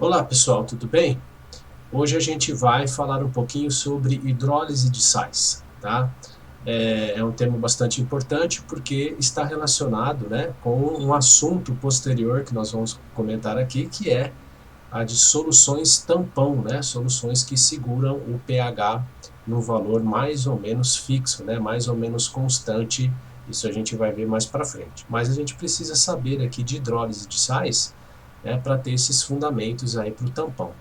Olá pessoal, tudo bem? Hoje a gente vai falar um pouquinho sobre hidrólise de sais, tá? É um tema bastante importante porque está relacionado, né, com um assunto posterior que nós vamos comentar aqui, que é a de soluções tampão, né? Soluções que seguram o pH no valor mais ou menos fixo, né? Mais ou menos constante. Isso a gente vai ver mais para frente. Mas a gente precisa saber aqui de hidrólise de sais, né, para ter esses fundamentos aí para o tampão.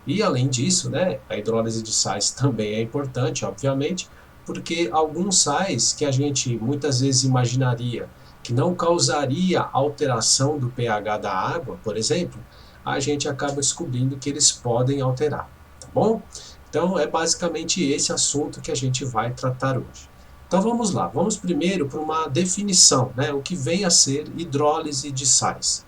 E além disso, né, a hidrólise de sais também é importante, obviamente, porque alguns sais que a gente muitas vezes imaginaria que não causaria alteração do pH da água, por exemplo, a gente acaba descobrindo que eles podem alterar, tá bom? Então é basicamente esse assunto que a gente vai tratar hoje. Então vamos lá, vamos primeiro para uma definição, né, o que vem a ser hidrólise de sais.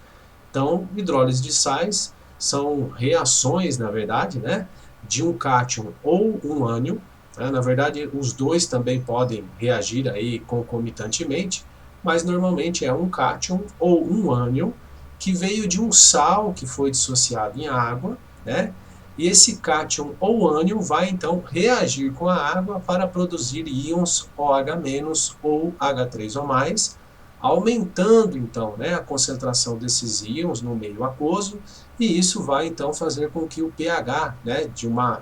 Então, hidrólise de sais são reações, na verdade, né, de um cátion ou um ânion. Né? Na verdade, os dois também podem reagir aí concomitantemente, mas normalmente é um cátion ou um ânion que veio de um sal que foi dissociado em água, né? E esse cátion ou ânion vai então reagir com a água para produzir íons OH- ou H3O+, aumentando então, né, a concentração desses íons no meio aquoso, e isso vai então fazer com que o pH, né,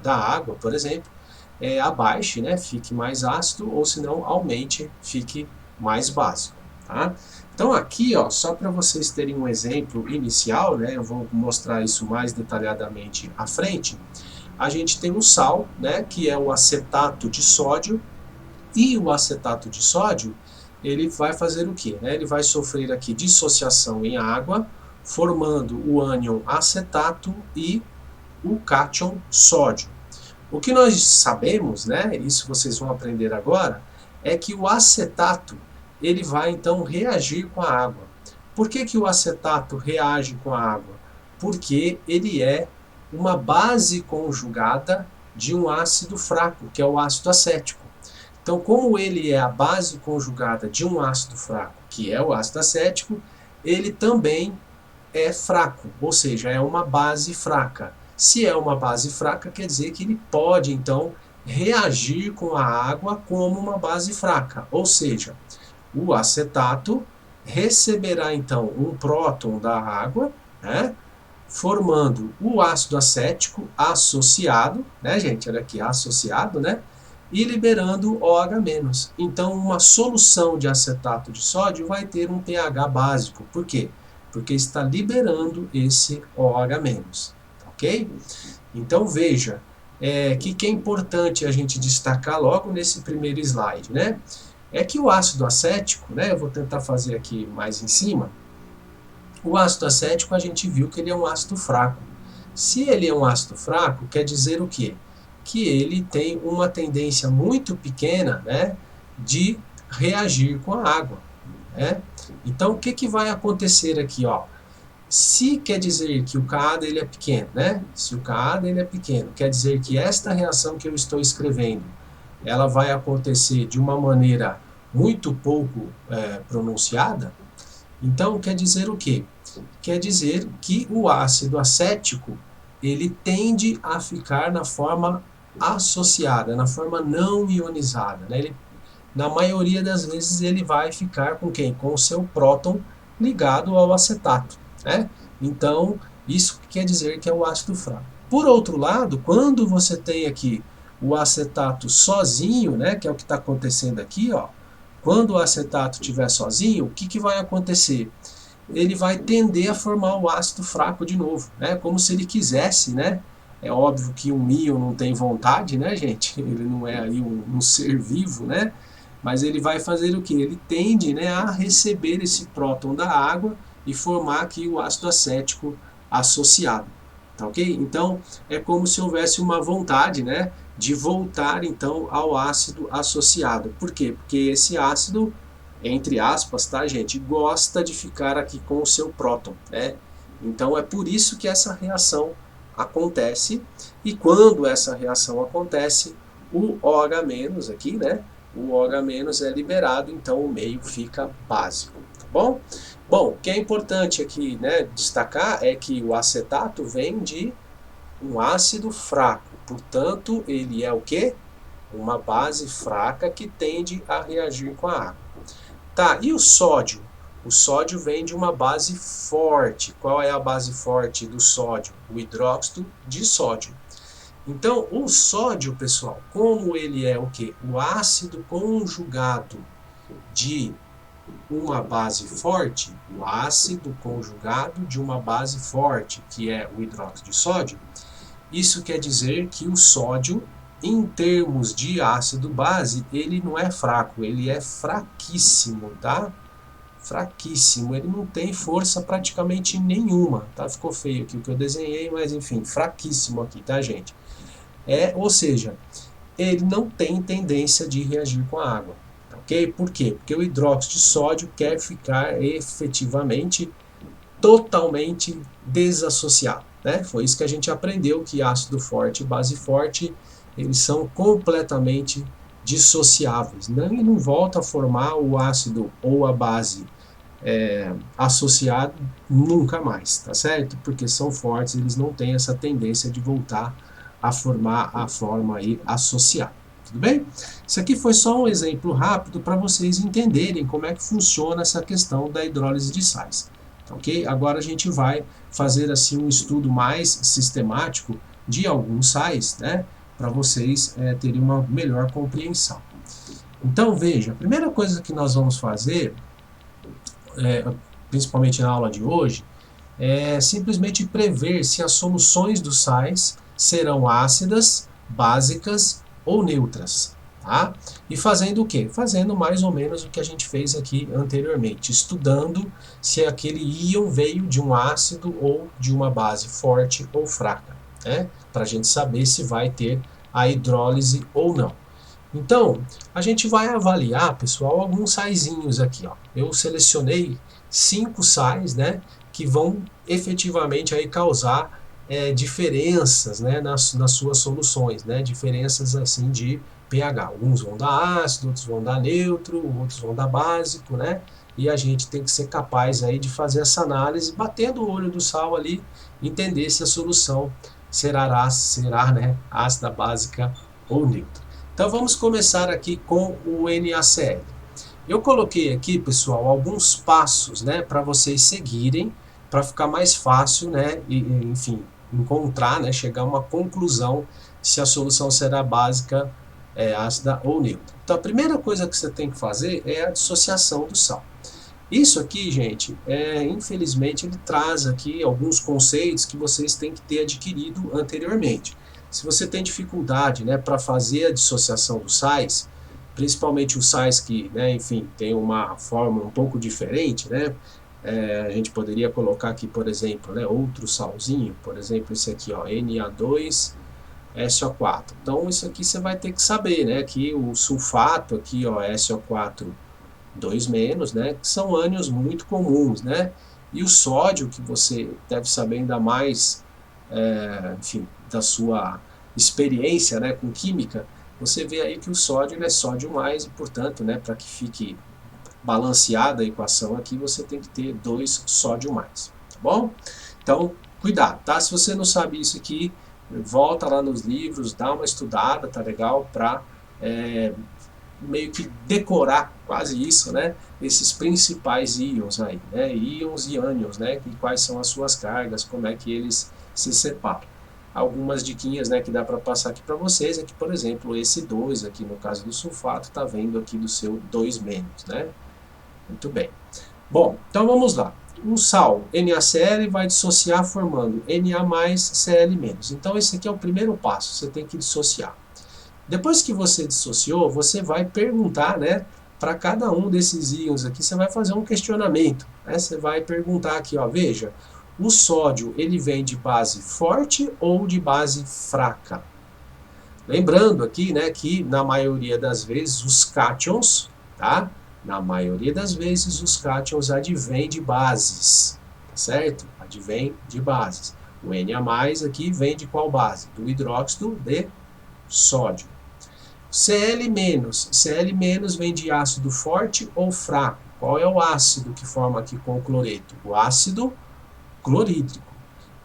da água, por exemplo, abaixe, né, fique mais ácido, ou se não aumente, fique mais básico. Tá? Então aqui, ó, só para vocês terem um exemplo inicial, né, eu vou mostrar isso mais detalhadamente à frente. A gente tem um sal, né, que é o acetato de sódio, e o acetato de sódio, ele vai fazer o quê? Ele vai sofrer aqui dissociação em água, formando o ânion acetato e o cátion sódio. O que nós sabemos, né, isso vocês vão aprender agora, é que o acetato ele vai então reagir com a água. Por que, que o acetato reage com a água? Porque ele é uma base conjugada de um ácido fraco, que é o ácido acético. Então, como ele é a base conjugada de um ácido fraco, que é o ácido acético, ele também é fraco, ou seja, é uma base fraca. Se é uma base fraca, quer dizer que ele pode, então, reagir com a água como uma base fraca, ou seja, o acetato receberá, então, um próton da água, né, formando o ácido acético associado, né, gente? Olha aqui, associado, né? E liberando OH-. Então, uma solução de acetato de sódio vai ter um pH básico. Por quê? Porque está liberando esse OH-, ok? Então, veja, que é importante a gente destacar logo nesse primeiro slide, né? É que o ácido acético, né? Eu vou tentar fazer aqui mais em cima. O ácido acético a gente viu que ele é um ácido fraco. Se ele é um ácido fraco, quer dizer o quê? Que ele tem uma tendência muito pequena, né, de reagir com a água. Né? Então, o que, que vai acontecer aqui? Ó? Se quer dizer que o Ka dele é pequeno, né? Se o Ka dele é pequeno, quer dizer que esta reação que eu estou escrevendo, ela vai acontecer de uma maneira muito pouco pronunciada. Então, quer dizer o quê? Quer dizer que o ácido acético ele tende a ficar na forma associada, na forma não ionizada. Né? Na maioria das vezes ele vai ficar com quem? Com o seu próton ligado ao acetato. Né? Então, isso quer dizer que é o ácido fraco. Por outro lado, quando você tem aqui o acetato sozinho, né, que é o que está acontecendo aqui, ó, quando o acetato estiver sozinho, o que, que vai acontecer? Ele vai tender a formar o ácido fraco de novo, né? Como se ele quisesse, né? É óbvio que um íon não tem vontade, né, gente? Ele não é aí um ser vivo, né? Mas ele vai fazer o que? Ele tende, né, a receber esse próton da água e formar aqui o ácido acético associado, tá ok? Então é como se houvesse uma vontade, né, de voltar então ao ácido associado. Por quê? Porque esse ácido, entre aspas, tá, gente, gosta de ficar aqui com o seu próton, né? Então é por isso que essa reação acontece, e quando essa reação acontece, o OH- aqui, né? O OH- é liberado, então o meio fica básico, tá bom? Bom, o que é importante aqui, né, destacar é que o acetato vem de um ácido fraco, portanto, ele é o quê? Uma base fraca que tende a reagir com a água. Tá, e o sódio? O sódio vem de uma base forte. Qual é a base forte do sódio? O hidróxido de sódio. Então, o sódio, pessoal, como ele é o quê? O ácido conjugado de uma base forte, o ácido conjugado de uma base forte, que é o hidróxido de sódio, isso quer dizer que o sódio, em termos de ácido base, ele não é fraco, ele é fraquíssimo, tá? Fraquíssimo, ele não tem força praticamente nenhuma, tá? Ficou feio aqui o que eu desenhei, mas enfim, fraquíssimo aqui, tá, gente? Ou seja, ele não tem tendência de reagir com a água, ok? Por quê? Porque o hidróxido de sódio quer ficar efetivamente totalmente desassociado, né? Foi isso que a gente aprendeu, que ácido forte e base forte, eles são completamente dissociáveis, né? E não volta a formar o ácido ou a base associado nunca mais, tá certo? Porque são fortes, eles não têm essa tendência de voltar a formar a forma aí associada. Tudo bem? Isso aqui foi só um exemplo rápido para vocês entenderem como é que funciona essa questão da hidrólise de sais. Ok? Agora a gente vai fazer assim um estudo mais sistemático de alguns sais, né? Para vocês terem uma melhor compreensão. Então veja, a primeira coisa que nós vamos fazer, principalmente na aula de hoje, é simplesmente prever se as soluções dos sais serão ácidas, básicas ou neutras. Tá? E fazendo o quê? Fazendo mais ou menos o que a gente fez aqui anteriormente, estudando se aquele íon veio de um ácido ou de uma base forte ou fraca, né? Para a gente saber se vai ter a hidrólise ou não. Então, a gente vai avaliar, pessoal, alguns saizinhos aqui. Ó. Eu selecionei 5 sais, né, que vão efetivamente aí causar diferenças, né, nas suas soluções, né, diferenças assim de pH. Alguns vão dar ácido, outros vão dar neutro, outros vão dar básico, né? E a gente tem que ser capaz aí de fazer essa análise, batendo o olho do sal ali, entender se a solução será né, ácida, básica ou neutra. Então vamos começar aqui com o NaCl. Eu coloquei aqui, pessoal, alguns passos, né, para vocês seguirem, para ficar mais fácil, né, e, enfim, encontrar, né, chegar a uma conclusão se a solução será básica, ácida ou neutra. Então a primeira coisa que você tem que fazer é a dissociação do sal. Isso aqui, gente, infelizmente ele traz aqui alguns conceitos que vocês têm que ter adquirido anteriormente. Se você tem dificuldade, né, para fazer a dissociação dos sais, principalmente os sais que, né, enfim, tem uma forma um pouco diferente, né, a gente poderia colocar aqui, por exemplo, né, outro salzinho, por exemplo, esse aqui, ó, Na2SO4. Então, isso aqui você vai ter que saber, né, que o sulfato aqui, ó, SO4 2-, né, que são ânions muito comuns, né, e o sódio, que você deve saber ainda mais, enfim, da sua experiência, né, com química, você vê aí que o sódio ele é sódio mais, e portanto, né, para que fique balanceada a equação aqui, você tem que ter 2 sódio mais, tá bom? Então, cuidado, tá? Se você não sabe isso aqui, volta lá nos livros, dá uma estudada, tá legal? Para meio que decorar quase isso, né? Esses principais íons aí, né? Íons e ânions, né? E quais são as suas cargas, como é que eles se separam. Algumas diquinhas, né, que dá para passar aqui para vocês é que, por exemplo, esse 2 aqui no caso do sulfato está vendo aqui do seu 2-, né? Muito bem. Bom, então vamos lá. Um sal NaCl vai dissociar formando Na+Cl-. Então esse aqui é o primeiro passo, você tem que dissociar. Depois que você dissociou, você vai perguntar, né, para cada um desses íons aqui, você vai fazer um questionamento, né? Você vai perguntar aqui, ó, veja, o sódio ele vem de base forte ou de base fraca? Lembrando aqui, né, que na maioria das vezes os cátions, tá? Na maioria das vezes os cátions advêm de bases, tá certo? Advém de bases. O Na+ aqui vem de qual base? Do hidróxido de sódio. Cl-, Cl- vem de ácido forte ou fraco? Qual é o ácido que forma aqui com o cloreto? O ácido clorídrico.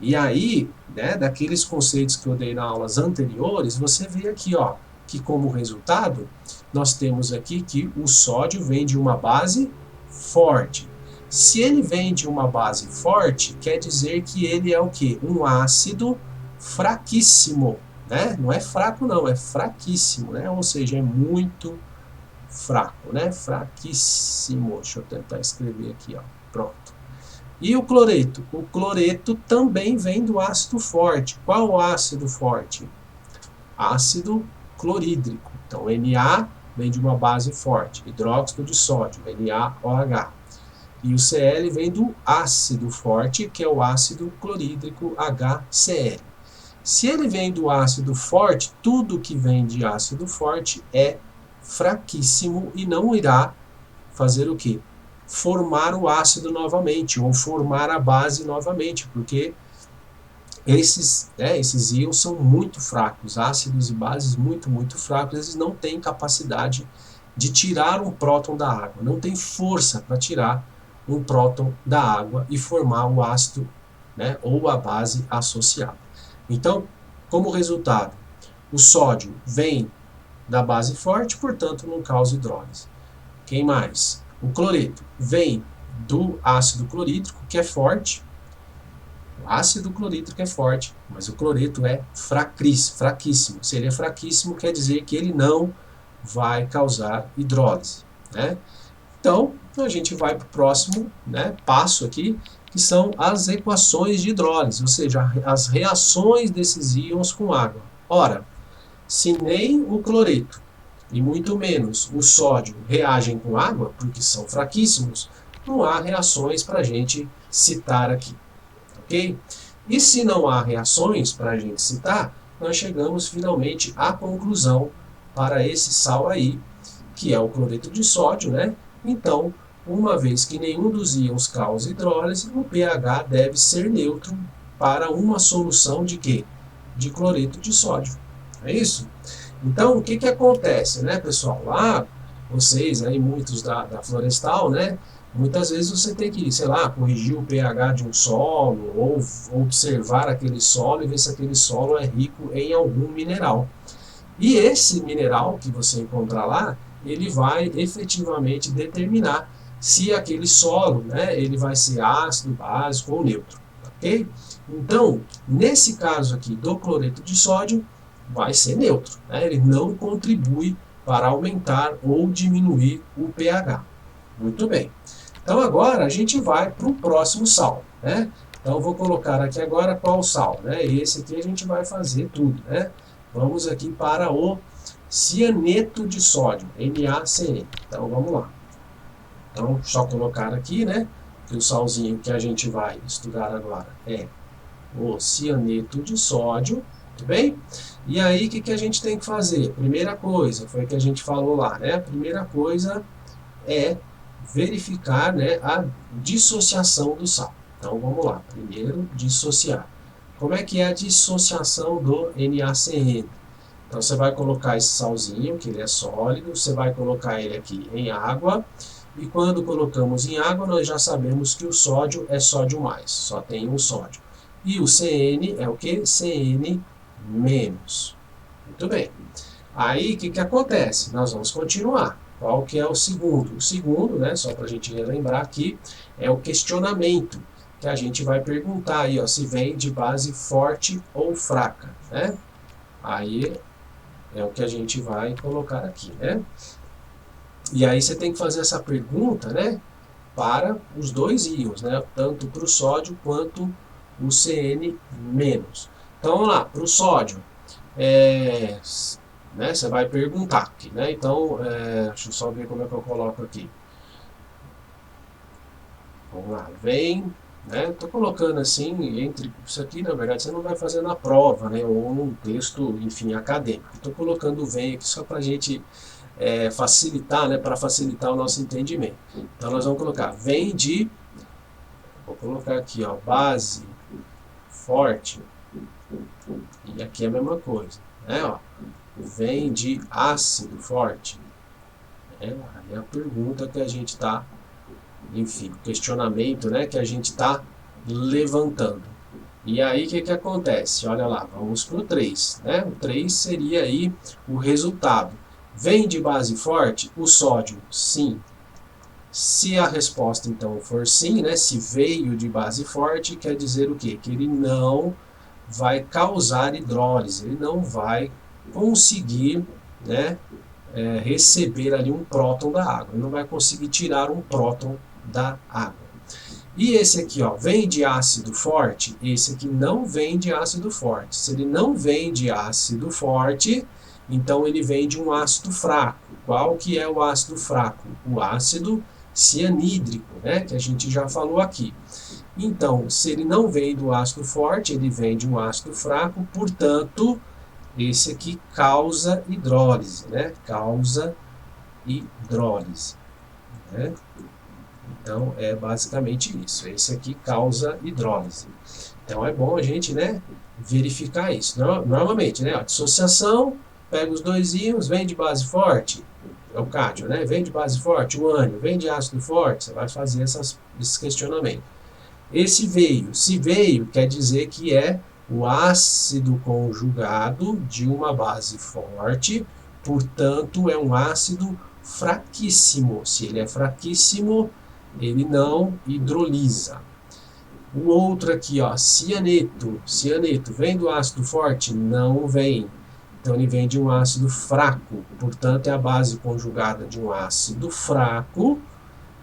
E aí, né, daqueles conceitos que eu dei nas aulas anteriores, você vê aqui, ó, que como resultado, nós temos aqui que o sódio vem de uma base forte. Se ele vem de uma base forte, quer dizer que ele é o quê? Um ácido fraquíssimo, né? Não é fraco não, é fraquíssimo, né? Ou seja, é muito fraco, né? Fraquíssimo. Deixa eu tentar escrever aqui, ó. Pronto. E o cloreto? O cloreto também vem do ácido forte. Qual o ácido forte? Ácido clorídrico. Então, Na vem de uma base forte, hidróxido de sódio, NaOH. E o Cl vem do ácido forte, que é o ácido clorídrico, HCl. Se ele vem do ácido forte, tudo que vem de ácido forte é fraquíssimo e não irá fazer o quê? Formar o ácido novamente, ou formar a base novamente, porque esses íons são muito fracos, ácidos e bases muito fracos, eles não têm capacidade de tirar um próton da água, não tem força para tirar um próton da água e formar o ácido, né, ou a base associada. Então, como resultado, o sódio vem da base forte, portanto não causa hidrólise. Quem mais? O cloreto vem do ácido clorídrico, que é forte. O ácido clorídrico é forte, mas o cloreto é fraquíssimo. Se ele é fraquíssimo, quer dizer que ele não vai causar hidrólise, né? Então, a gente vai para o próximo, né, passo aqui, que são as equações de hidrólise, ou seja, as reações desses íons com água. Ora, se nem o cloreto e muito menos o sódio reagem com água, porque são fraquíssimos, não há reações para a gente citar aqui, ok? E se não há reações para a gente citar, nós chegamos finalmente à conclusão para esse sal aí, que é o cloreto de sódio, né? Então, uma vez que nenhum dos íons causa hidrólise, o pH deve ser neutro para uma solução de quê? De cloreto de sódio. É isso? Então, o que que acontece, né, pessoal? Lá, vocês aí, muitos da Florestal, né, muitas vezes você tem que, sei lá, corrigir o pH de um solo, ou observar aquele solo e ver se aquele solo é rico em algum mineral. E esse mineral que você encontrar lá, ele vai efetivamente determinar se aquele solo, né, ele vai ser ácido, básico ou neutro, ok? Então, nesse caso aqui do cloreto de sódio, vai ser neutro, né? Ele não contribui para aumentar ou diminuir o pH. Muito bem. Então agora a gente vai para o próximo sal, né? Então eu vou colocar aqui agora qual sal, né? Esse aqui a gente vai fazer tudo, né? Vamos aqui para o cianeto de sódio, NaCN. Então vamos lá. Então só colocar aqui, né? Que o salzinho que a gente vai estudar agora é o cianeto de sódio, tudo bem? E aí, o que a gente tem que fazer? Primeira coisa, foi o que a gente falou lá, né? A primeira coisa é verificar, né, a dissociação do sal. Então, vamos lá. Primeiro, dissociar. Como é que é a dissociação do NaCN? Então, você vai colocar esse salzinho, que ele é sólido, você vai colocar ele aqui em água, e quando colocamos em água, nós já sabemos que o sódio é sódio mais, só tem um sódio. E o CN é o que? CN menos. Muito bem. Aí, o que acontece? Nós vamos continuar. Qual que é o segundo? O segundo, né, só para a gente relembrar aqui, é o questionamento, que a gente vai perguntar aí, ó, se vem de base forte ou fraca, né? Aí é o que a gente vai colocar aqui, né? E aí você tem que fazer essa pergunta, né, para os dois íons, né, tanto para o sódio quanto o CN-. Então vamos lá, para o sódio, né, você vai perguntar aqui, né? Então, deixa eu só ver como é que eu coloco aqui. Vamos lá, vem, né? Estou colocando assim, entre isso aqui, na verdade, você não vai fazer na prova, né? Ou num texto, enfim, acadêmico. Estou colocando o vem aqui só para a gente facilitar, né? Para facilitar o nosso entendimento. Então, nós vamos colocar vem de, vou colocar aqui, ó, base forte, e aqui é a mesma coisa, né? Ó, vem de ácido forte. É a pergunta que a gente está enfim, questionamento, né, que a gente está levantando. E aí o que acontece? Olha lá, vamos para o 3. Né? O 3 seria aí o resultado. Vem de base forte o sódio? Sim. Se a resposta então for sim, né, se veio de base forte, quer dizer o quê? Que ele não vai causar hidrólise, ele não vai conseguir, né, receber ali um próton da água, ele não vai conseguir tirar um próton da água. E esse aqui, ó, vem de ácido forte? Esse aqui não vem de ácido forte. Se ele não vem de ácido forte, então ele vem de um ácido fraco. Qual que é o ácido fraco? O ácido cianídrico, né, que a gente já falou aqui. Então, se ele não vem do ácido forte, ele vem de um ácido fraco, portanto, esse aqui causa hidrólise, né? Causa hidrólise, né? Então, é basicamente isso. Esse aqui causa hidrólise. Então, é bom a gente, né, verificar isso. Normalmente, né, a dissociação, pega os dois íons, vem de base forte, é o cátio, né? Vem de base forte, o ânion, vem de ácido forte, você vai fazer esses questionamentos. Esse veio, se veio, quer dizer que é o ácido conjugado de uma base forte, portanto, é um ácido fraquíssimo. Se ele é fraquíssimo, ele não hidrolisa. O outro aqui, ó, cianeto. Cianeto vem do ácido forte? Não vem. Então ele vem de um ácido fraco, portanto é a base conjugada de um ácido fraco,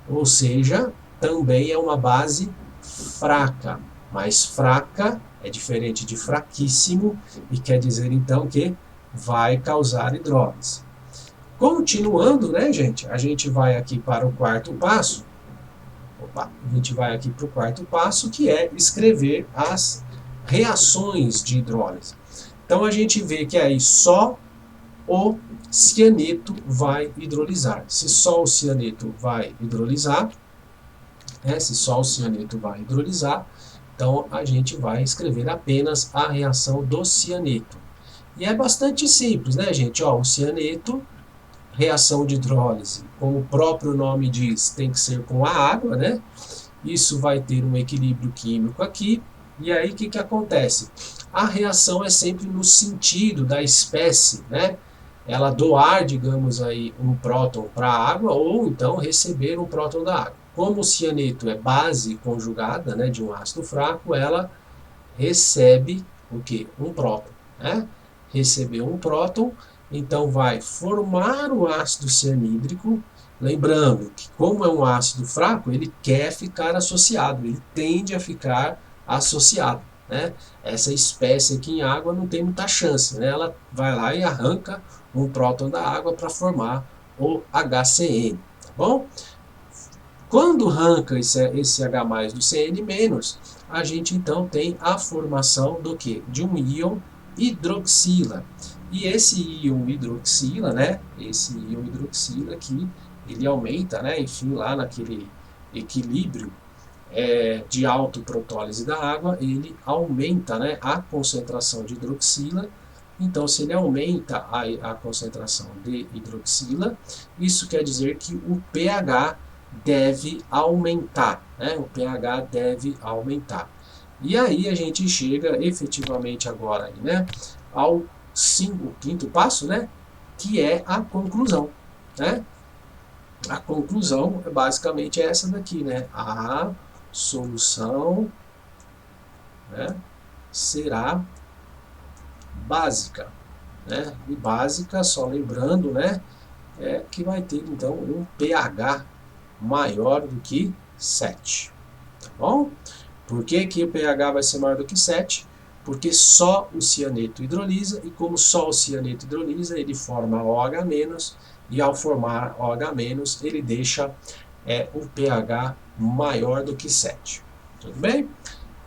ou seja, também é uma base fraca. Mas fraca é diferente de fraquíssimo e quer dizer então que vai causar hidrólise. Continuando, né, gente? A gente vai aqui para o quarto passo. A gente vai aqui para o quarto passo, que é escrever as reações de hidrólise. Então a gente vê que aí só o cianeto vai hidrolisar. Se só o cianeto vai hidrolisar, se só o cianeto vai hidrolisar, então a gente vai escrever apenas a reação do cianeto. E é bastante simples, né, gente? Ó, o cianeto, reação de hidrólise, como o próprio nome diz, tem que ser com a água, né? Isso vai ter um equilíbrio químico aqui. E aí o que acontece? A reação é sempre no sentido da espécie, né? Ela doar, digamos aí, um próton para a água ou então receber um próton da água. Como o cianeto é base conjugada, né, de um ácido fraco, ela recebe o que? Um próton, né? Recebeu um próton, então vai formar o ácido cianídrico. Lembrando que, como é um ácido fraco, ele quer ficar associado, ele tende a ficar associado, né? Essa espécie aqui em água não tem muita chance, né? Ela vai lá e arranca um próton da água para formar o HCN, tá bom? Quando arranca esse H+ do CN-, a gente então tem a formação do que? De um íon hidroxila. E esse íon hidroxila, né? Esse íon hidroxila aqui, ele aumenta, né? Enfim, lá naquele equilíbrio de autoprotólise da água, ele aumenta, né, a concentração de hidroxila. Então, se ele aumenta a concentração de hidroxila, isso quer dizer que o pH deve aumentar, né? O pH deve aumentar. E aí a gente chega efetivamente agora aí, né, ao quinto passo, né, que é a conclusão, né? A conclusão é basicamente essa daqui, né? A solução, né, será básica, né? E básica, só lembrando, né, é que vai ter então um pH maior do que 7, tá bom? Por que que o pH vai ser maior do que 7? Porque só o cianeto hidrolisa, e como só o cianeto hidrolisa, ele forma OH-, e ao formar OH-, ele deixa o pH maior do que 7. Tudo bem?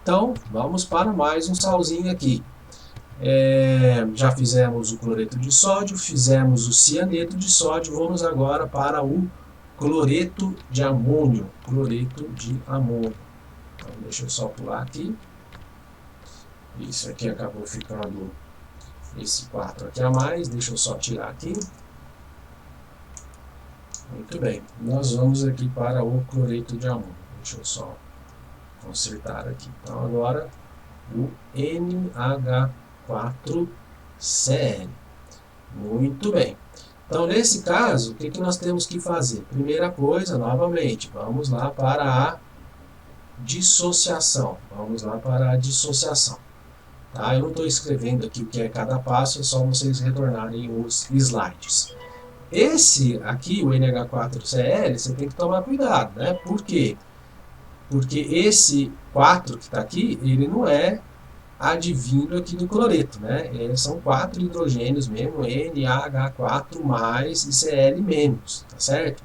Então, vamos para mais um salzinho aqui. Já fizemos o cloreto de sódio, fizemos o cianeto de sódio, vamos agora para o cloreto de amônio. Cloreto de amônio. Então, deixa eu só pular aqui. Isso aqui acabou ficando esse 4 aqui a mais, deixa eu só tirar aqui. Muito bem, nós vamos aqui para o cloreto de amônio. Deixa eu só consertar aqui. Então agora o NH4Cl. Muito bem. Então nesse caso, o que nós temos que fazer? Primeira coisa, novamente, vamos lá para a dissociação. Vamos lá para a dissociação. Tá? Eu não estou escrevendo aqui o que é cada passo, é só vocês retornarem os slides. Esse aqui, o NH4Cl, você tem que tomar cuidado, né? Por quê? Porque esse 4 que está aqui, ele não é advindo aqui do cloreto, né? São 4 hidrogênios mesmo, NH4 mais e Cl menos, tá certo?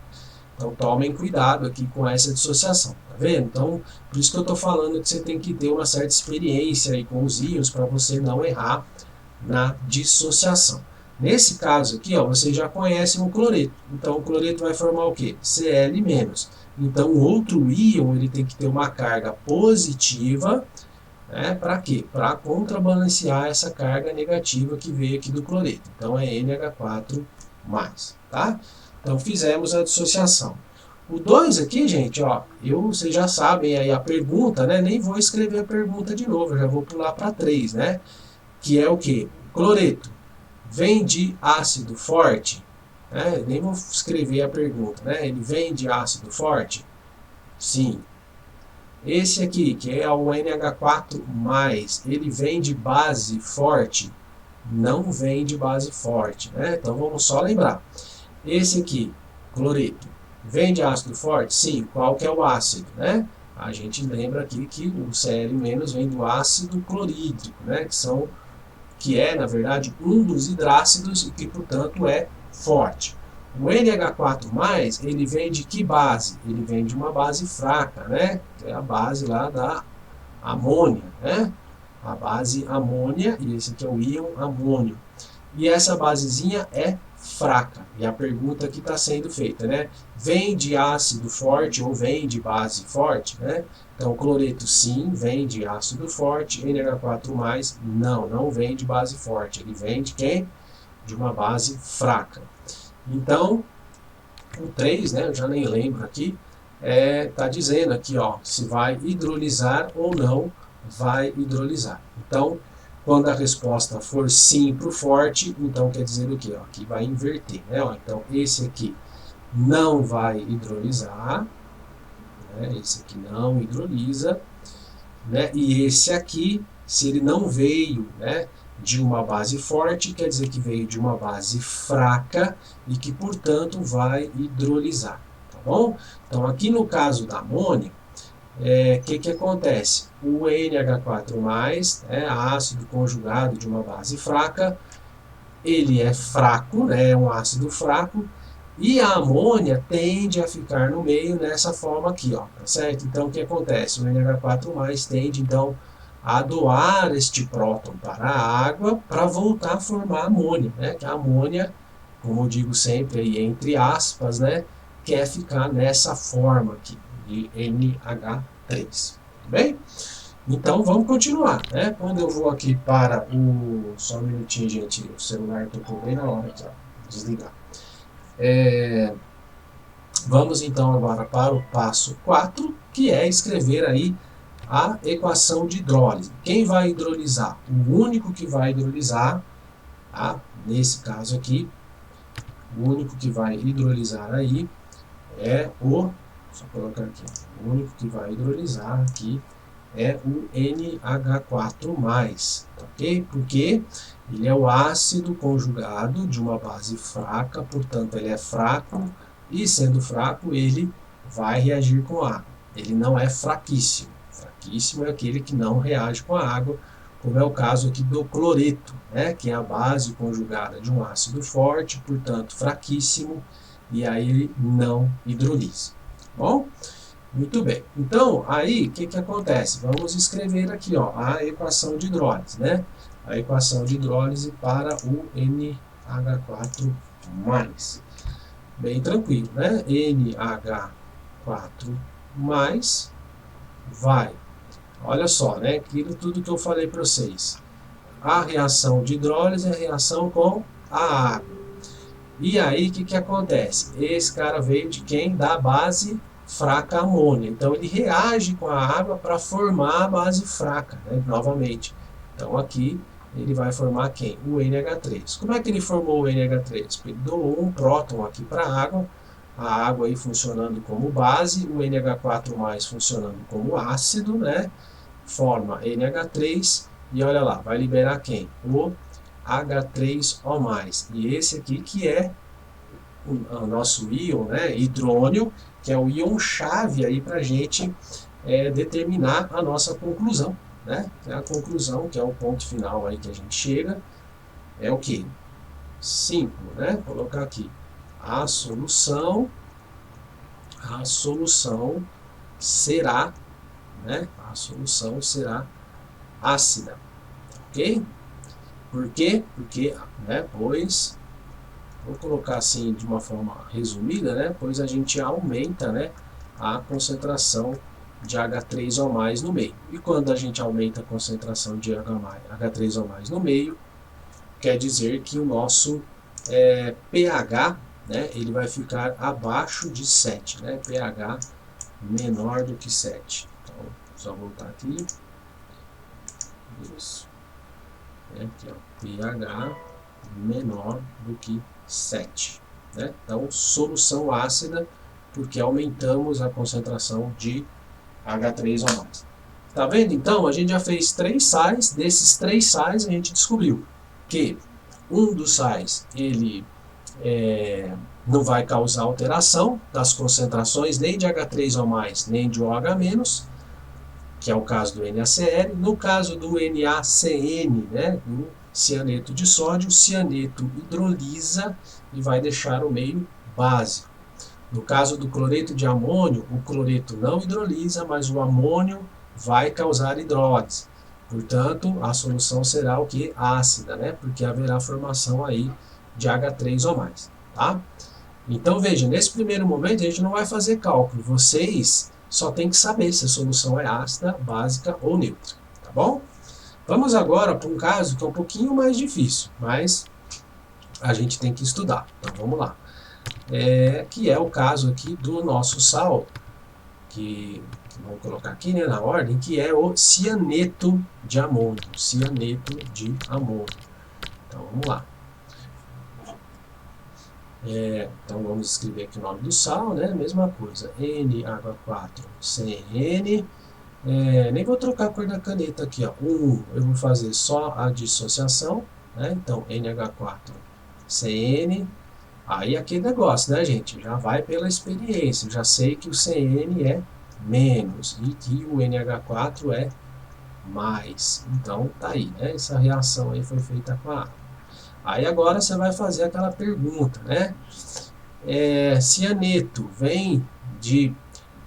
Então tomem cuidado aqui com essa dissociação, tá vendo? Então, por isso que eu estou falando que você tem que ter uma certa experiência aí com os íons para você não errar na dissociação. Nesse caso aqui, ó, vocês já conhecem o cloreto. Então o cloreto vai formar o quê? Cl-. Então o outro íon ele tem que ter uma carga positiva, né? Para quê? Para contrabalancear essa carga negativa que veio aqui do cloreto. Então é NH4+, tá? Então fizemos a dissociação. O 2 aqui, gente, ó, vocês já sabem aí a pergunta, né? Nem vou escrever a pergunta de novo, já vou pular para 3, né? Que é o quê? Cloreto vem de ácido forte? Né? Nem vou escrever a pergunta, né? Ele vem de ácido forte? Sim. Esse aqui, que é o NH4+, ele vem de base forte? Não vem de base forte, né? Então vamos só lembrar. Esse aqui, cloreto, vem de ácido forte? Sim. Qual que é o ácido, né? A gente lembra aqui que o Cl- vem do ácido clorídrico, né? Que é, na verdade, um dos hidrácidos e que, portanto, é forte. O NH4+, ele vem de que base? Ele vem de uma base fraca, né? Que é a base lá da amônia, né? A base amônia, e esse aqui é o íon amônio. E essa basezinha é fraca. E a pergunta que está sendo feita, né? Vem de ácido forte ou vem de base forte, né? Então, cloreto sim, vem de ácido forte, NH4+, não vem de base forte. Ele vem de quem? De uma base fraca. Então, o 3, né, eu já nem lembro aqui, tá dizendo aqui, ó, se vai hidrolisar ou não vai hidrolisar. Então, quando a resposta for sim para o forte, então quer dizer o quê? Ó, aqui vai inverter, né? Ó, então, esse aqui não vai hidrolisar, né? Esse aqui não hidrolisa, né? E esse aqui, se ele não veio, né, de uma base forte, quer dizer que veio de uma base fraca e que, portanto, vai hidrolisar, tá bom? Então, aqui no caso da amônia, que acontece? O NH4+, ácido conjugado de uma base fraca, ele é fraco, né, é um ácido fraco, e a amônia tende a ficar no meio nessa forma aqui, ó, tá certo? Então, o que acontece? O NH4+ tende, então, a doar este próton para a água para voltar a formar amônia, né? Que a amônia, como eu digo sempre, aí, entre aspas, né, quer ficar nessa forma aqui, de NH3. Tudo bem? Então vamos continuar, né? Quando eu vou aqui para o... Só um minutinho, gente, o celular tocou bem na hora aqui, ó, desligar. Vamos então agora para o passo 4, que é escrever aí a equação de hidrólise. Quem vai hidrolisar? O único que vai hidrolisar, tá? Nesse caso aqui, o único que vai hidrolisar aí é o... Só colocar aqui. O único que vai hidrolisar aqui é o NH4+, ok? Porque ele é o ácido conjugado de uma base fraca, portanto ele é fraco, e sendo fraco ele vai reagir com água. Ele não é fraquíssimo. Fraquíssimo é aquele que não reage com a água, como é o caso aqui do cloreto, né? Que é a base conjugada de um ácido forte, portanto fraquíssimo, e aí ele não hidrolisa. Bom? Muito bem. Então, aí, o que acontece? Vamos escrever aqui, ó, a equação de hidrólise, né? A equação de hidrólise para o NH4+. Bem tranquilo, né? NH4+ vai. Olha só, né? Aquilo tudo que eu falei para vocês. A reação de hidrólise é a reação com a água. E aí, o que acontece? Esse cara veio de quem? Da base fraca amônia. Então, ele reage com a água para formar a base fraca, né? Novamente. Então, aqui, ele vai formar quem? O NH3. Como é que ele formou o NH3? Ele doou um próton aqui para a água aí funcionando como base, o NH4+ funcionando como ácido, né? Forma NH3 e olha lá, vai liberar quem? O H3O+. E esse aqui que é o nosso íon, né, hidrônio, que é o íon-chave aí para a gente determinar a nossa conclusão. Né? A conclusão, que é o ponto final aí que a gente chega, é o que? Simples, né? Vou colocar aqui. A solução será, né? A solução será ácida. Ok? Por quê? Porque, né, pois, vou colocar assim de uma forma resumida, né, pois a gente aumenta, né, a concentração de H3O+ no meio. E quando a gente aumenta a concentração de H3O+ no meio, quer dizer que o nosso pH, né, ele vai ficar abaixo de 7, né, pH menor do que 7. Então, só voltar aqui. Isso. Aqui, ó, pH menor do que 7. Né? Então, solução ácida, porque aumentamos a concentração de H3O+. Tá vendo? Então, a gente já fez 3 sais. Desses 3 sais, a gente descobriu que um dos sais, ele não vai causar alteração das concentrações nem de H3O+, nem de OH-, que é o caso do NaCl. No caso do NaCN, né, do cianeto de sódio, o cianeto hidrolisa e vai deixar o meio básico. No caso do cloreto de amônio, o cloreto não hidrolisa, mas o amônio vai causar hidrólise. Portanto, a solução será o que? Ácida, né? Porque haverá formação aí de H3O+. Tá? Então, veja, nesse primeiro momento a gente não vai fazer cálculo. Vocês só tem que saber se a solução é ácida, básica ou neutra. Tá bom? Vamos agora para um caso que é um pouquinho mais difícil, mas a gente tem que estudar. Então, vamos lá. Que é o caso aqui do nosso sal, que vamos colocar aqui, né, na ordem, que é o cianeto de amônio. Cianeto de amônio. Então, vamos lá. Então, vamos escrever aqui o nome do sal, né? Mesma coisa. NH4CN. Nem vou trocar a cor da caneta aqui, ó. Eu vou fazer só a dissociação, né? Então, NH4CN. Aí aquele negócio, né, gente? Já vai pela experiência. Já sei que o CN é menos e que o NH4 é mais. Então, tá aí, né? Essa reação aí foi feita com a água. Aí agora você vai fazer aquela pergunta, né? Cianeto vem de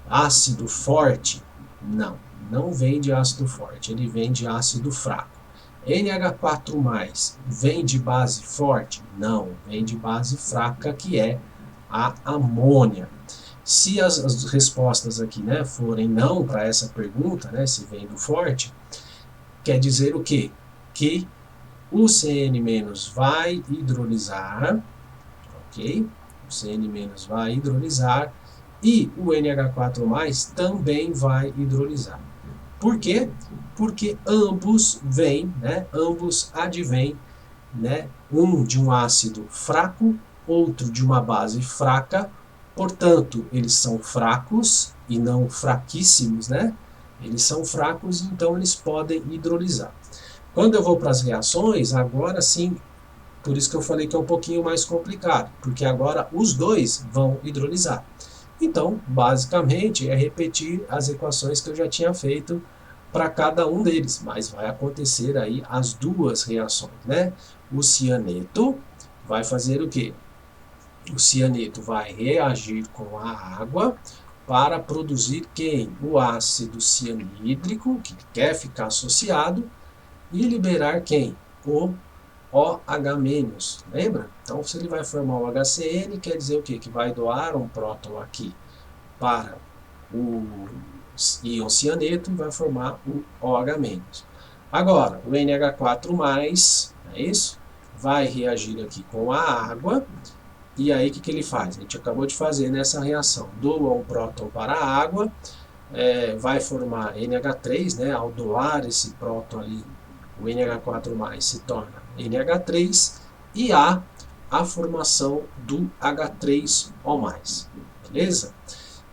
ácido forte? Não, não vem de ácido forte, ele vem de ácido fraco. NH4+ vem de base forte? Não, vem de base fraca, que é a amônia. Se as respostas aqui, né, forem não para essa pergunta, né, se vem do forte, quer dizer o quê? Que o CN- vai hidrolisar, ok? O CN- vai hidrolisar e o NH4+ também vai hidrolisar. Por quê? Porque ambos vêm, né? Ambos advêm, né? Um de um ácido fraco, outro de uma base fraca. Portanto, eles são fracos e não fraquíssimos, né? Eles são fracos, então eles podem hidrolisar. Quando eu vou para as reações, agora sim, por isso que eu falei que é um pouquinho mais complicado, porque agora os dois vão hidrolisar. Então, basicamente, é repetir as equações que eu já tinha feito para cada um deles, mas vai acontecer aí as duas reações, né? O cianeto vai fazer o quê? O cianeto vai reagir com a água para produzir quem? O ácido cianídrico, que quer ficar associado, e liberar quem? O OH-, lembra? Então, se ele vai formar o HCN, quer dizer o quê? Que vai doar um próton aqui para o íon cianeto e vai formar o OH-. Agora, o NH4+, é isso? Vai reagir aqui com a água E aí o que ele faz? A gente acabou de fazer nessa reação. Doa um próton para a água, vai formar NH3, né? Ao doar esse próton ali, o NH4+ se torna NH3 e há a formação do H3O+. Beleza?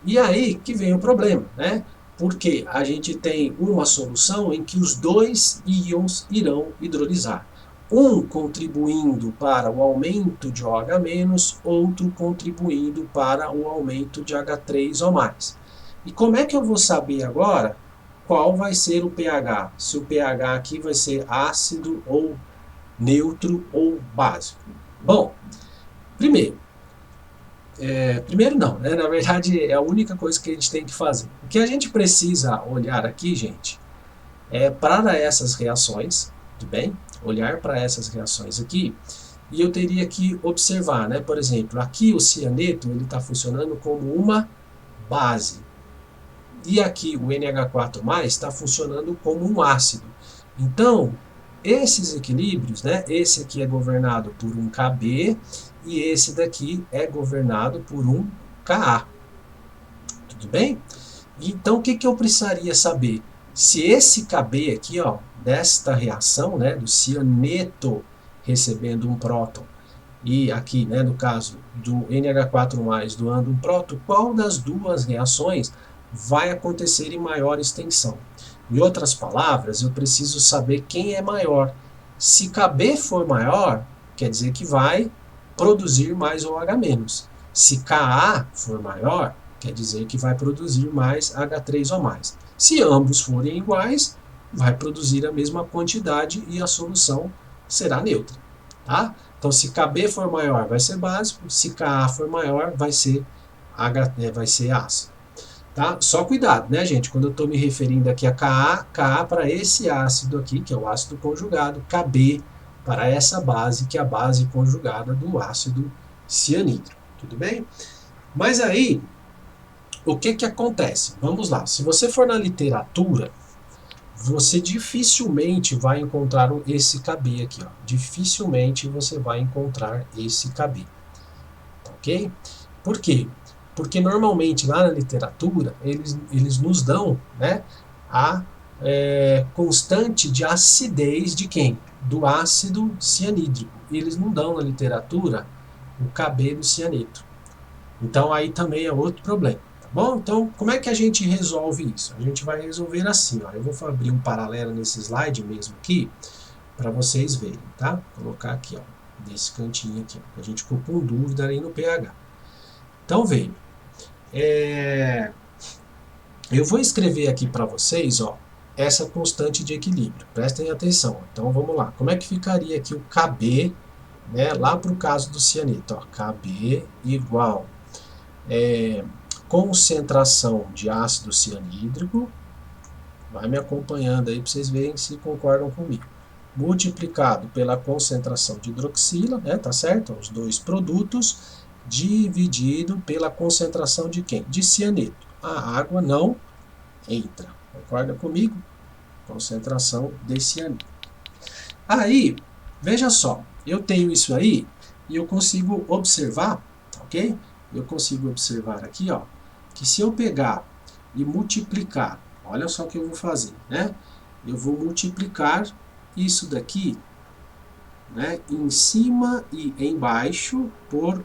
E aí que vem o problema, né? Porque a gente tem uma solução em que os dois íons irão hidrolisar. Um contribuindo para o aumento de OH-, outro contribuindo para o aumento de H3O+. E como é que eu vou saber agora qual vai ser o pH? Se o pH aqui vai ser ácido ou neutro ou básico? Bom, primeiro não, né? Na verdade é a única coisa que a gente tem que fazer. O que a gente precisa olhar aqui, gente, é para essas reações, tudo bem? Olhar para essas reações aqui, e eu teria que observar, né? Por exemplo, aqui o cianeto ele está funcionando como uma base, e aqui o NH4+ está funcionando como um ácido. Então, esses equilíbrios, né? Esse aqui é governado por um Kb e esse daqui é governado por um Ka. Tudo bem? Então, o que eu precisaria saber? Se esse Kb aqui, ó, desta reação, né, do cianeto recebendo um próton, e aqui, né, no caso do NH4+ doando um próton, qual das duas reações vai acontecer em maior extensão? Em outras palavras, eu preciso saber quem é maior. Se Kb for maior, quer dizer que vai produzir mais OH-. Se Ka for maior, quer dizer que vai produzir mais H3O+. Se ambos forem iguais, vai produzir a mesma quantidade e a solução será neutra. Tá? Então, se Kb for maior, vai ser básico. Se Ka for maior, vai ser ácido. Tá? Só cuidado, né, gente? Quando eu estou me referindo aqui a Ka para esse ácido aqui, que é o ácido conjugado, Kb para essa base, que é a base conjugada do ácido cianídrico. Tudo bem? Mas aí, o que acontece? Vamos lá. Se você for na literatura, você dificilmente vai encontrar esse Kb aqui. Ó. Dificilmente você vai encontrar esse Kb. Ok? Por quê? Porque normalmente lá na literatura eles nos dão, né, a constante de acidez de quem? Do ácido cianídrico. Eles não dão na literatura o Kb do cianeto. Então aí também é outro problema. Tá bom? Então como é que a gente resolve isso? A gente vai resolver assim. Ó. Eu vou abrir um paralelo nesse slide mesmo aqui para vocês verem. Tá? Vou colocar aqui, ó, nesse cantinho aqui. Ó, a gente ficou com dúvida aí no pH. Então veja, eu vou escrever aqui para vocês, ó, essa constante de equilíbrio. Prestem atenção. Então vamos lá. Como é que ficaria aqui o Kb, né, lá para o caso do cianeto? Ó, Kb igual concentração de ácido cianídrico, vai me acompanhando aí para vocês verem se concordam comigo, multiplicado pela concentração de hidroxila, né, tá certo? Os dois produtos, dividido pela concentração de quem? De cianeto. A água não entra. Concorda comigo? Concentração de cianeto. Aí, veja só, eu tenho isso aí e eu consigo observar, ok? Eu consigo observar aqui, ó, que se eu pegar e multiplicar, olha só o que eu vou fazer, né? Eu vou multiplicar isso daqui, né, em cima e embaixo por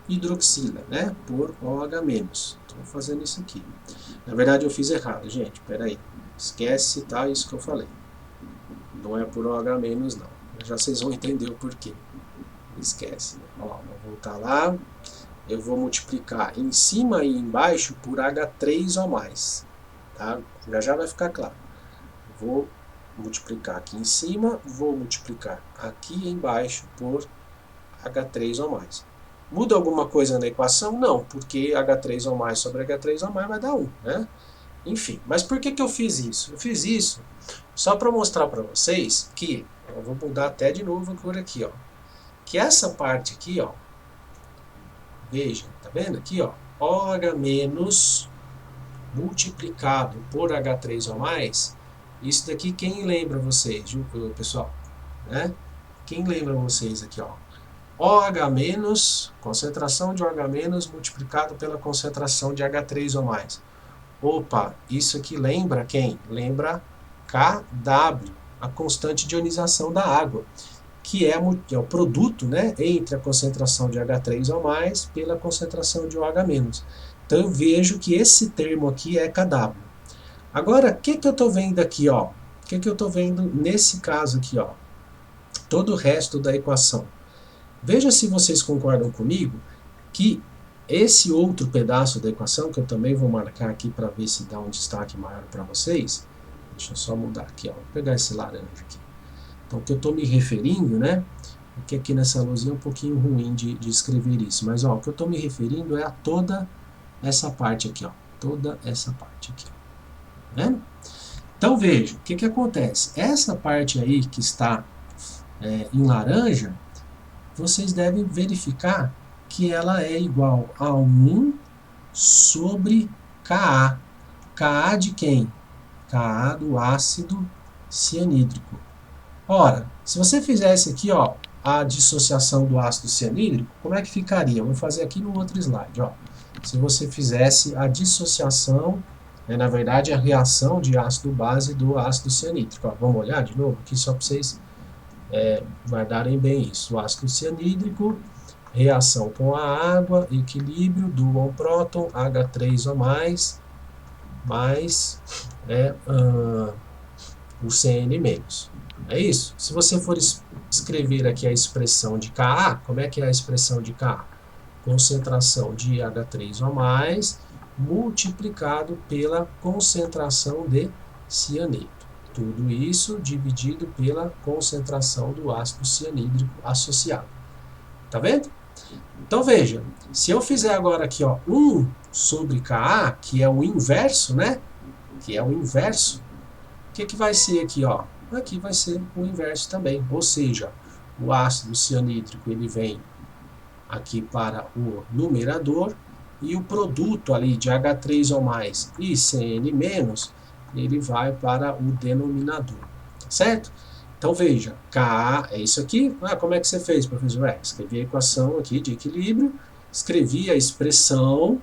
hidroxila, né, por OH-. Estou fazendo isso aqui. Na verdade eu fiz errado, gente, peraí. Esquece, tá, isso que eu falei. Não é por OH-, não. Já vocês vão entender o porquê. Esquece. Ó, vou voltar lá. Eu vou multiplicar em cima e embaixo por H3O+. Tá? Já vai ficar claro. Vou multiplicar aqui em cima, vou multiplicar aqui embaixo por H3O+. Muda alguma coisa na equação? Não, porque H3O+ sobre H3O+ vai dar 1, né? Enfim, mas por que eu fiz isso? Eu fiz isso só para mostrar para vocês que, eu vou mudar até de novo por aqui, ó, que essa parte aqui, ó, veja, tá vendo aqui, ó, OH- multiplicado por H3O+, isso daqui quem lembra vocês, pessoal, né? Quem lembra vocês aqui, ó? OH-, concentração de OH- multiplicado pela concentração de H3 ou mais. Opa, isso aqui lembra quem? Lembra Kw, a constante de ionização da água, que é o produto, né, entre a concentração de H3 ou mais pela concentração de OH-. Então eu vejo que esse termo aqui é Kw. Agora, o que eu estou vendo aqui, ó? O que eu estou vendo nesse caso aqui, ó? Todo o resto da equação. Veja se vocês concordam comigo que esse outro pedaço da equação, que eu também vou marcar aqui para ver se dá um destaque maior para vocês. Deixa eu só mudar aqui, ó. Vou pegar esse laranja aqui. Então, o que eu estou me referindo, né? Porque aqui nessa luzinha é um pouquinho ruim de escrever isso. Mas, ó, o que eu estou me referindo é a toda essa parte aqui, ó. Toda essa parte aqui, ó. Tá vendo? Então, veja, o que acontece? Essa parte aí que está em laranja, vocês devem verificar que ela é igual a 1 sobre Ka. Ka de quem? Ka do ácido cianídrico. Ora, se você fizesse aqui, ó, a dissociação do ácido cianídrico, como é que ficaria? Vou fazer aqui no outro slide, ó. Se você fizesse a dissociação, na verdade a reação de ácido base do ácido cianídrico. Ó, vamos olhar de novo aqui só para vocês guardarem bem isso. O ácido cianídrico, reação com a água, equilíbrio, dual próton, H3 ou mais o Cn-. É isso. Se você for escrever aqui a expressão de Ka, como é que é a expressão de Ka? Concentração de H3 ou mais multiplicado pela concentração de cianeto. Tudo isso dividido pela concentração do ácido cianídrico associado. Tá vendo? Então veja, se eu fizer agora aqui, ó, 1 sobre Ka, que é o inverso, né? Que é o inverso, o que vai ser aqui, ó? Aqui vai ser o inverso também, ou seja, o ácido cianídrico ele vem aqui para o numerador e o produto ali de H3 ou mais e Cn-, ele vai para o denominador, tá certo? Então veja, Ka é isso aqui. Como é que você fez, professor? Escrevi a equação aqui de equilíbrio, escrevi a expressão,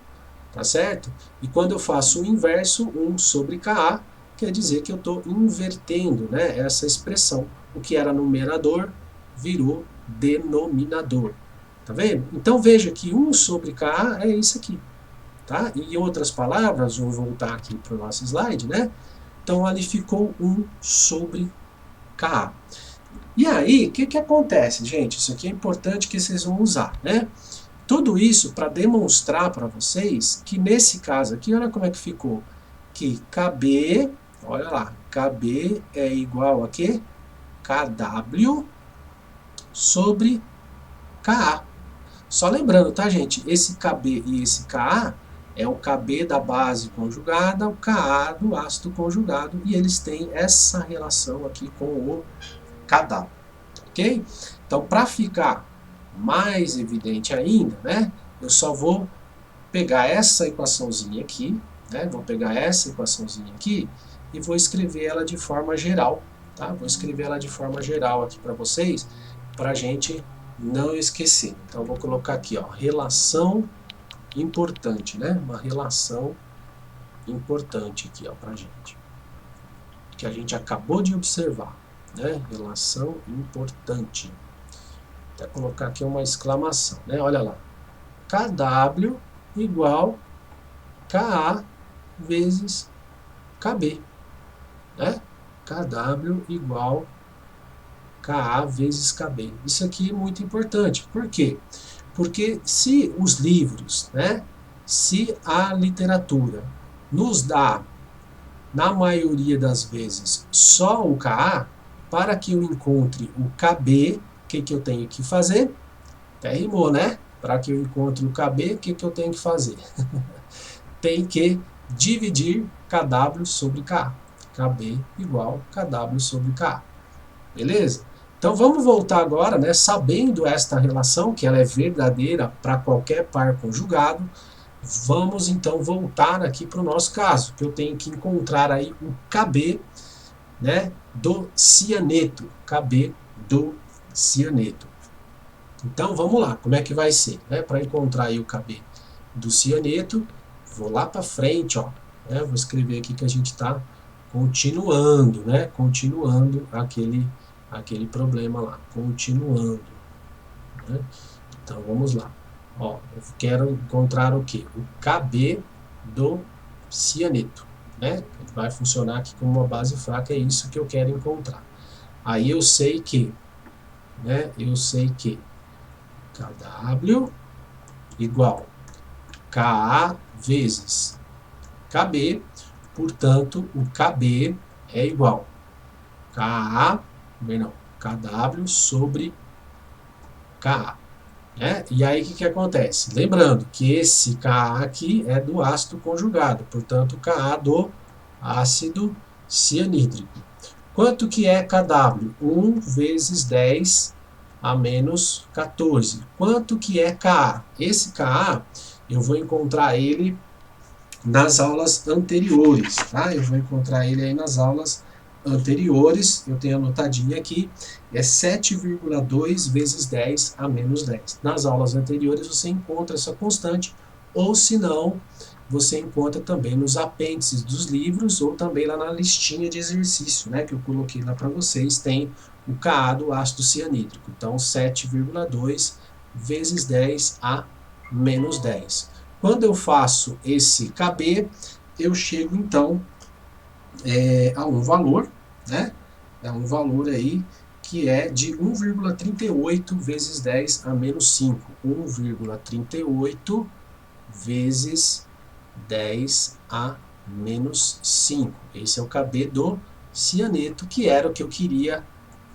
tá certo? E quando eu faço o inverso, 1 sobre Ka, quer dizer que eu estou invertendo, né, essa expressão. O que era numerador virou denominador. Tá vendo? Então veja que 1 sobre Ka é isso aqui. Tá? E em outras palavras, vou voltar aqui para o nosso slide, né? Então ali ficou 1 sobre Ka. E aí, o que acontece, gente? Isso aqui é importante que vocês vão usar, né? Tudo isso para demonstrar para vocês que nesse caso aqui, olha como é que ficou. Que Kb, olha lá, Kb é igual a quê? Kw sobre Ka. Só lembrando, tá, gente? Esse Kb e esse Ka é o Kb da base conjugada, o Ka do ácido conjugado, e eles têm essa relação aqui com o Kw, ok? Então, para ficar mais evidente ainda, né, eu só vou pegar essa equaçãozinha aqui, né, vou pegar essa equaçãozinha aqui e vou escrever ela de forma geral, tá? Vou escrever ela de forma geral aqui para vocês, para a gente não esquecer. Então, vou colocar aqui, ó, relação importante, né? Uma relação importante aqui, ó, pra gente. Que a gente acabou de observar, né? Relação importante. Vou até colocar aqui uma exclamação, né? Olha lá. Kw igual Ka vezes Kb, né? Kw igual Ka vezes Kb. Isso aqui é muito importante. Por quê? Porque se os livros, né, se a literatura nos dá, na maioria das vezes, só o Ka, para que eu encontre o Kb, o que eu tenho que fazer? Até rimou, né? Para que eu encontre o Kb, o que eu tenho que fazer? Tem que dividir Kw sobre Ka. Kb igual Kw sobre Ka. Beleza? Então vamos voltar agora, né, sabendo esta relação, que ela é verdadeira para qualquer par conjugado, vamos então voltar aqui para o nosso caso, que eu tenho que encontrar aí o Kb, né, do cianeto, Kb do cianeto. Então, vamos lá, como é que vai ser? Né? Para encontrar aí o KB do cianeto, vou lá para frente, ó, né? Vou escrever aqui que a gente está continuando, né? Continuando aquele problema lá, continuando, né? Então, vamos lá. Ó, eu quero encontrar o quê? O KB do cianeto, né? Ele vai funcionar aqui como uma base fraca, é isso que eu quero encontrar. Aí eu sei que, né? Eu sei que KW igual Ka vezes Kb, portanto, o Kb é igual Ka, não, Kw sobre Ka. Né? E aí o que acontece? Lembrando que esse Ka aqui é do ácido conjugado, portanto, Ka do ácido cianídrico. Quanto que é Kw? 1 vezes 10 a menos 14. Quanto que é Ka? Esse Ka, eu vou encontrar ele nas aulas anteriores, tá? Eu vou encontrar ele aí nas aulas anteriores, eu tenho anotadinho aqui, é 7,2 vezes 10 a menos 10. Nas aulas anteriores você encontra essa constante, ou se não, você encontra também nos apêndices dos livros, ou também lá na listinha de exercício, né, que eu coloquei lá para vocês, tem o Ka do ácido cianídrico. Então, 7,2 vezes 10 a menos 10. Quando eu faço esse KB, eu chego então a um valor, né? É um valor aí que é de 1,38 vezes 10 a menos 5. 1,38 vezes 10 a menos 5. Esse é o KB do cianeto, que era o que eu queria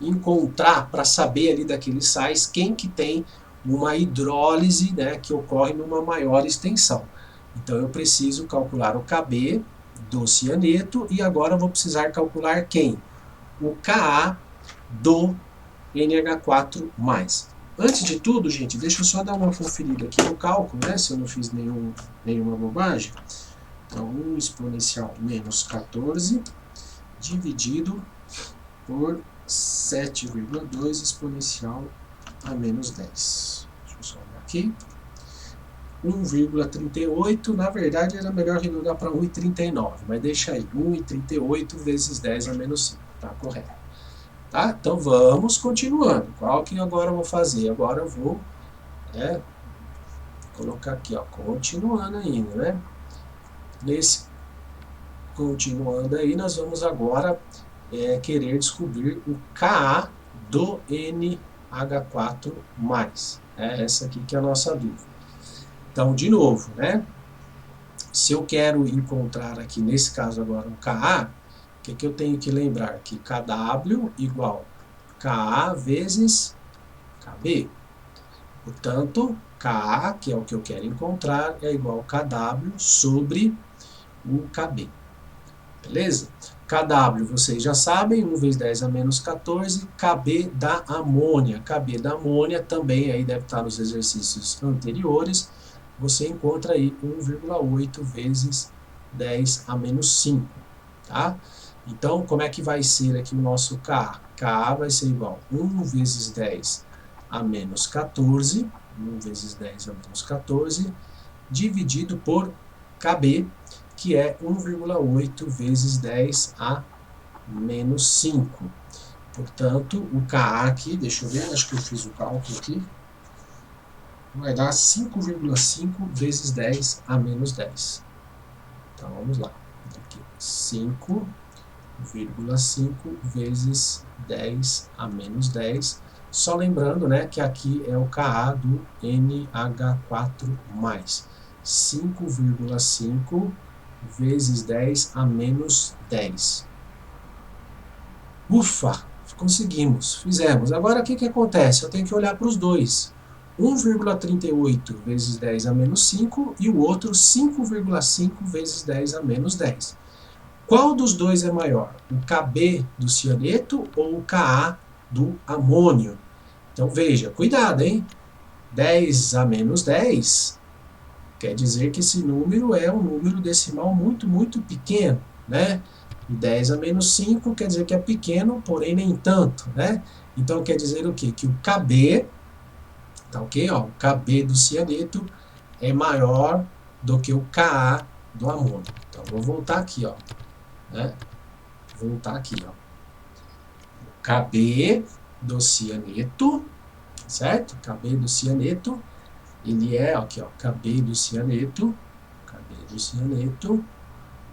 encontrar para saber ali daqueles sais quem que tem uma hidrólise, né, que ocorre numa maior extensão. Então eu preciso calcular o KB do cianeto e agora eu vou precisar calcular quem? O Ka do NH4+. Antes de tudo, gente, deixa eu só dar uma conferida aqui no cálculo, né, se eu não fiz nenhuma bobagem. Então, 1 exponencial menos 14 dividido por 7,2 exponencial a menos 10. Deixa eu só olhar aqui. 1,38, na verdade era melhor arredondar para 1,39, mas deixa aí, 1,38 vezes 10 a menos 5, tá correto. Tá? Então vamos continuando. Qual que agora eu vou fazer? Agora eu vou colocar aqui, ó, continuando ainda, né? Nesse continuando aí, nós vamos agora querer descobrir o Ka do NH4+. Essa aqui que é a nossa dúvida. Então, de novo, né? Se eu quero encontrar aqui, nesse caso agora, um Ka, o que eu tenho que lembrar? Que Kw igual Ka vezes Kb. Portanto, Ka, que é o que eu quero encontrar, é igual a Kw sobre o Kb. Beleza? Kw, vocês já sabem, 1 vezes 10 a menos 14, Kb da amônia. Kb da amônia também aí deve estar nos exercícios anteriores. Você encontra aí 1,8 vezes 10 a menos 5. Tá? Então, como é que vai ser aqui o nosso Ka? Ka vai ser igual a 1 vezes 10 a menos 14, 1 vezes 10 a menos 14, dividido por Kb, que é 1,8 vezes 10 a menos 5. Portanto, o Ka aqui, deixa eu ver, acho que eu fiz o cálculo aqui, vai dar 5,5 vezes 10 a menos 10. Então, vamos lá. Aqui, 5,5 vezes 10 a menos 10. Só lembrando, né, que aqui é o Ka do NH4+. 5,5 vezes 10 a menos 10. Ufa! Conseguimos, fizemos. Agora o que acontece? Eu tenho que olhar para os dois. 1,38 vezes 10 a menos 5 e o outro 5,5 vezes 10 a menos 10. Qual dos dois é maior? O Kb do cianeto ou o Ka do amônio? Então veja, cuidado, hein? 10 a menos 10 quer dizer que esse número é um número decimal muito, muito pequeno, né? E 10 a menos 5 quer dizer que é pequeno, porém nem tanto, né? Então quer dizer o quê? Que o Kb Tá ok? Ó, o Kb do cianeto é maior do que o Ka do amônio. Então, vou voltar aqui, ó. Né? Voltar aqui, ó. O Kb do cianeto, certo? Kb do cianeto, ele é, aqui, ó, Kb do cianeto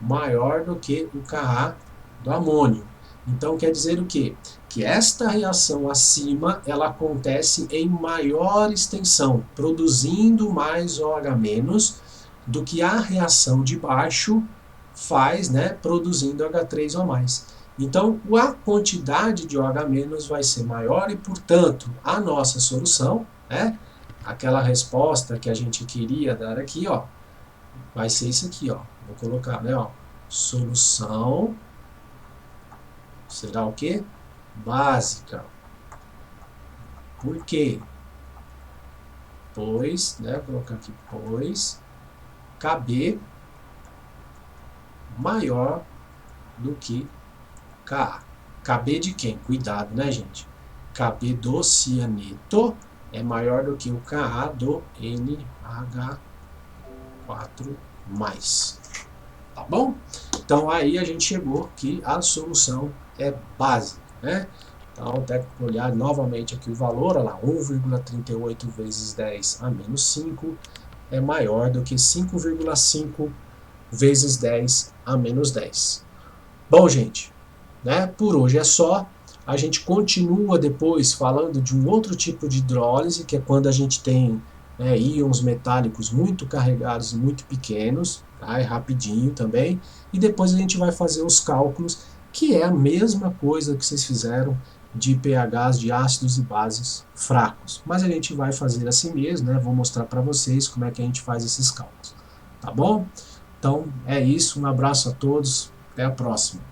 maior do que o Ka do amônio. Então, quer dizer o quê? Que esta reação acima, ela acontece em maior extensão, produzindo mais OH- do que a reação de baixo faz, né, produzindo H3O+. Então, a quantidade de OH- vai ser maior e, portanto, a nossa solução, né, aquela resposta que a gente queria dar aqui, ó, vai ser isso aqui, ó. Vou colocar, né, ó, solução será o quê? Básica. Por quê? Pois, né, vou colocar aqui, pois Kb maior do que Ka. Kb de quem? Cuidado, né, gente? Kb do cianeto é maior do que o Ka do NH4+. Tá bom? Então aí a gente chegou que a solução é básica, né? Então, até que olhar novamente aqui o valor, olha lá, 1,38 vezes 10 a menos 5 é maior do que 5,5 vezes 10 a menos 10. Bom, gente, né? Por hoje é só. A gente continua depois falando de um outro tipo de hidrólise, que é quando a gente tem, né, íons metálicos muito carregados e muito pequenos, tá? É rapidinho também. E depois a gente vai fazer os cálculos, que é a mesma coisa que vocês fizeram de pHs de ácidos e bases fracos. Mas a gente vai fazer assim mesmo, né? Vou mostrar para vocês como é que a gente faz esses cálculos. Tá bom? Então é isso, um abraço a todos, até a próxima.